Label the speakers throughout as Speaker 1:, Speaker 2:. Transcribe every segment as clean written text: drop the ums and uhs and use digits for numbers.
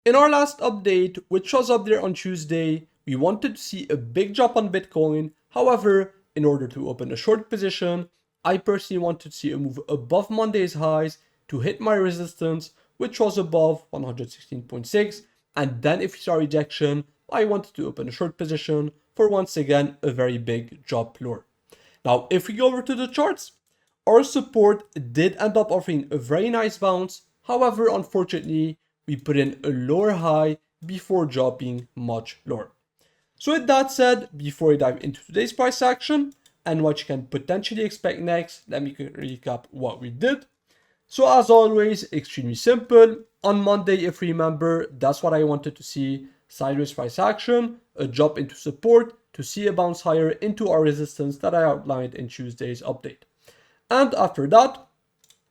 Speaker 1: In our last update, which was up there on Tuesday, we wanted to see a big drop on Bitcoin. However, in order to open a short position, I personally wanted to see a move above Monday's highs to hit my resistance, which was above 116.6. And then if we saw rejection, I wanted to open a short position for once again a very big drop lower. Now, if we go over to the charts, our support did end up offering a very nice bounce. However, unfortunately, we put in a lower high before dropping much lower. So with that said, before I dive into today's price action and what you can potentially expect next, let me recap what we did. So as always, extremely simple. On Monday, if you remember, that's what I wanted to see. Sideways price action, a drop into support to see a bounce higher into our resistance that I outlined in Tuesday's update. And after that,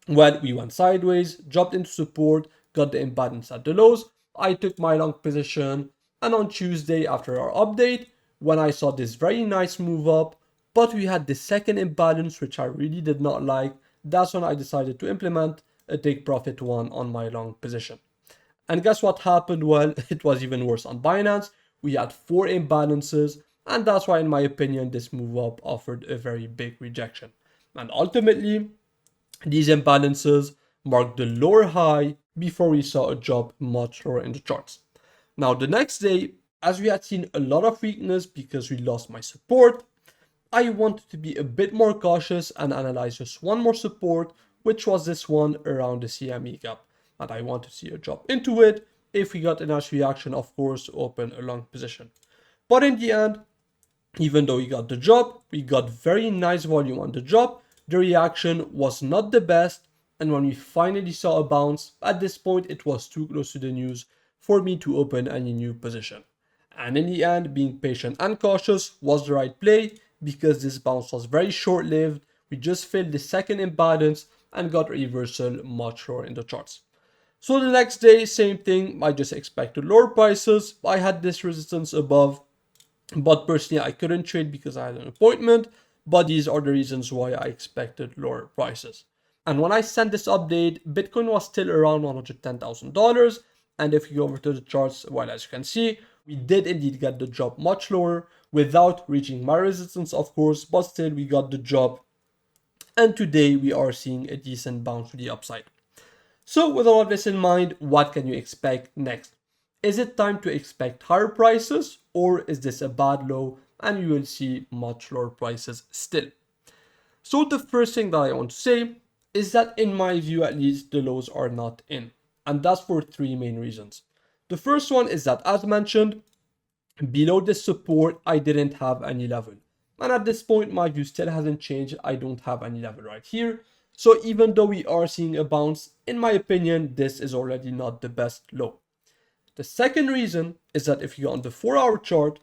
Speaker 1: well, we went sideways, dropped into support, got the imbalance at the lows. I took my long position, and on Tuesday after our update, when I saw this very nice move up, but we had the second imbalance which I really did not like, that's when I decided to implement a take profit one on my long position. And guess what happened? Well, it was even worse on Binance. We had 4 imbalances, and that's why, in my opinion, this move up offered a very big rejection. And ultimately, these imbalances marked the lower high before we saw a drop much lower in the charts. Now, the next day, as we had seen a lot of weakness because we lost my support, I wanted to be a bit more cautious and analyze just one more support, which was this one around the CME gap. And I want to see a drop into it. If we got a nice reaction, of course, to open a long position. But in the end, even though we got the drop, we got very nice volume on the drop. The reaction was not the best. And when we finally saw a bounce, at this point, it was too close to the news for me to open any new position. And in the end, being patient and cautious was the right play because this bounce was very short-lived. We just filled the second imbalance and got a reversal much lower in the charts. So the next day, same thing. I just expected lower prices. I had this resistance above, but personally, I couldn't trade because I had an appointment. But these are the reasons why I expected lower prices. And when I sent this update, Bitcoin was still around $110,000. And if you go over to the charts, well, as you can see, we did indeed get the drop much lower without reaching my resistance, of course, but still we got the drop. And today we are seeing a decent bounce to the upside. So with all of this in mind, what can you expect next? Is it time to expect higher prices, or is this a bad low and you will see much lower prices still? So the first thing that I want to say is that in my view at least, the lows are not in. And that's for 3 main reasons. The first one is that, as mentioned, below this support, I didn't have any level. And at this point, my view still hasn't changed. I don't have any level right here. So even though we are seeing a bounce, in my opinion, this is already not the best low. The second reason is that if you go on the 4-hour chart,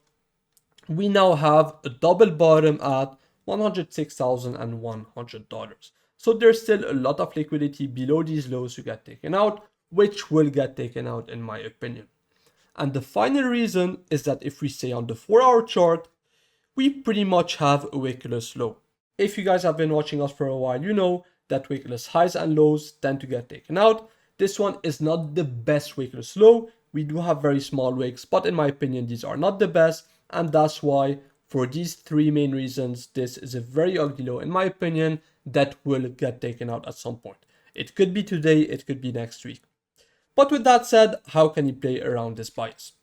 Speaker 1: we now have a double bottom at $106,100. So there's still a lot of liquidity below these lows to get taken out, which will get taken out in my opinion. And the final reason is that if we stay on the 4-hour chart, we pretty much have a wickless low. If you guys have been watching us for a while, you know that wickless highs and lows tend to get taken out. This one is not the best wickless low. We do have very small wicks, but in my opinion, these are not the best. And that's why, for these 3 main reasons, this is a very ugly low, in my opinion, that will get taken out at some point. It could be today, it could be next week. But with that said, how can you play around this bias?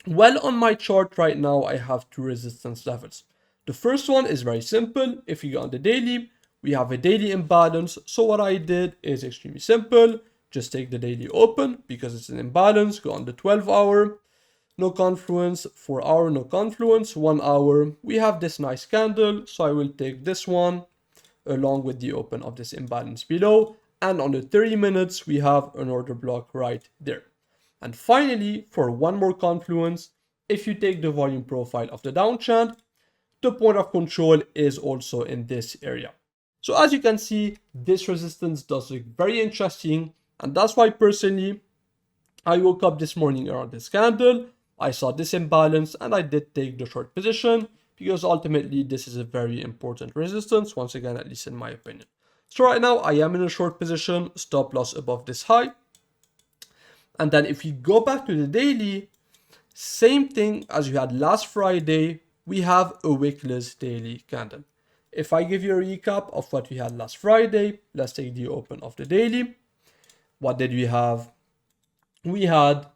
Speaker 1: Well, on my chart right now, I have 2 resistance levels. The first one is very simple. If you go on the daily, we have a daily imbalance. So what I did is extremely simple. Just take the daily open because it's an imbalance. Go on the 12-hour, no confluence, 4-hour, no confluence, 1 hour. We have this nice candle. So I will take this one along with the open of this imbalance below. And on the 30 minutes, we have an order block right there. And finally, for one more confluence, if you take the volume profile of the downtrend, the point of control is also in this area. So as you can see, this resistance does look very interesting. And that's why personally, I woke up this morning around this candle. I saw this imbalance and I did take the short position because ultimately this is a very important resistance, once again, at least in my opinion. So right now I am in a short position, stop loss above this high. And then if we go back to the daily, same thing as we had last Friday, we have a wickless daily candle. If I give you a recap of what we had last Friday, let's take the open of the daily. What did we have? We had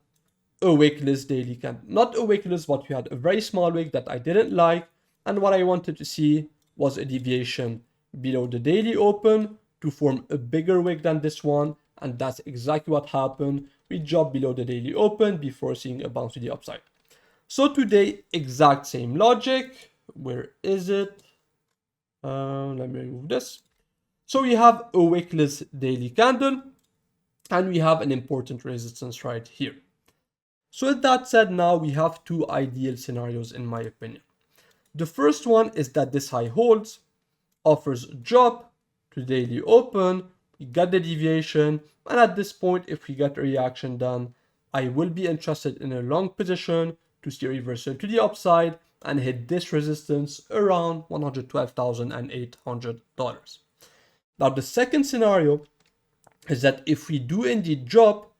Speaker 1: a wickless daily candle. Not a wickless, but we had a very small wick that I didn't like. And what I wanted to see was a deviation below the daily open to form a bigger wick than this one. And that's exactly what happened. We dropped below the daily open before seeing a bounce to the upside. So today, exact same logic. Where is it? Let me remove this. So we have a wickless daily candle and we have an important resistance right here. So with that said, now we have two ideal scenarios in my opinion. The first one is that this high holds, offers a drop to daily open, we get the deviation, and at this point, if we get a reaction done, I will be interested in a long position to see a reversal to the upside and hit this resistance around $112,800. Now the second scenario is that if we do indeed drop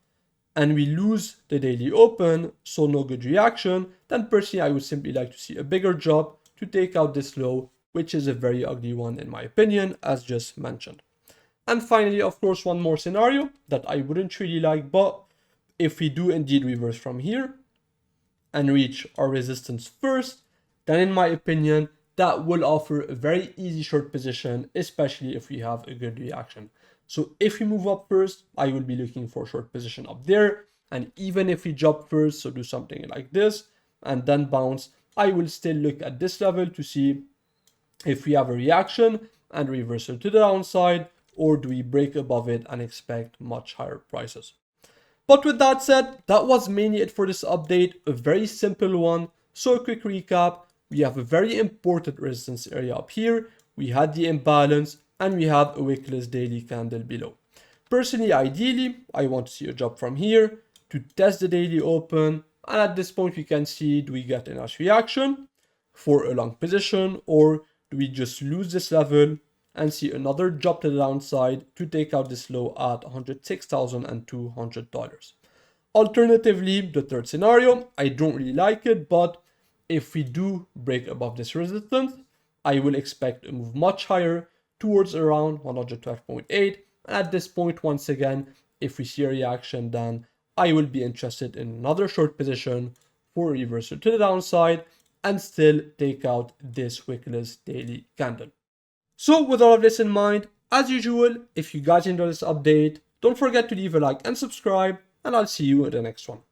Speaker 1: and we lose the daily open, so no good reaction, then personally I would simply like to see a bigger drop to take out this low, which is a very ugly one in my opinion, as just mentioned. And finally, of course, one more scenario that I wouldn't really like, but if we do indeed reverse from here and reach our resistance first, then in my opinion, that will offer a very easy short position, especially if we have a good reaction. So if we move up first, I will be looking for a short position up there. And even if we drop first, so do something like this and then bounce, I will still look at this level to see if we have a reaction and reversal to the downside, or do we break above it and expect much higher prices. But with that said, that was mainly it for this update, a very simple one. So a quick recap, we have a very important resistance area up here, we had the imbalance, and we have a wickless daily candle below. Personally, ideally, I want to see a drop from here to test the daily open, and at this point we can see, do we get a nice reaction for a long position, or do we just lose this level and see another drop to the downside to take out this low at $106,200. Alternatively, the third scenario, I don't really like it, but if we do break above this resistance, I will expect a move much higher towards around 112.8. And at this point, once again, if we see a reaction, then I will be interested in another short position for a reversal to the downside and still take out this wickless daily candle. So with all of this in mind, as usual, if you guys enjoyed this update, don't forget to leave a like and subscribe, and I'll see you in the next one.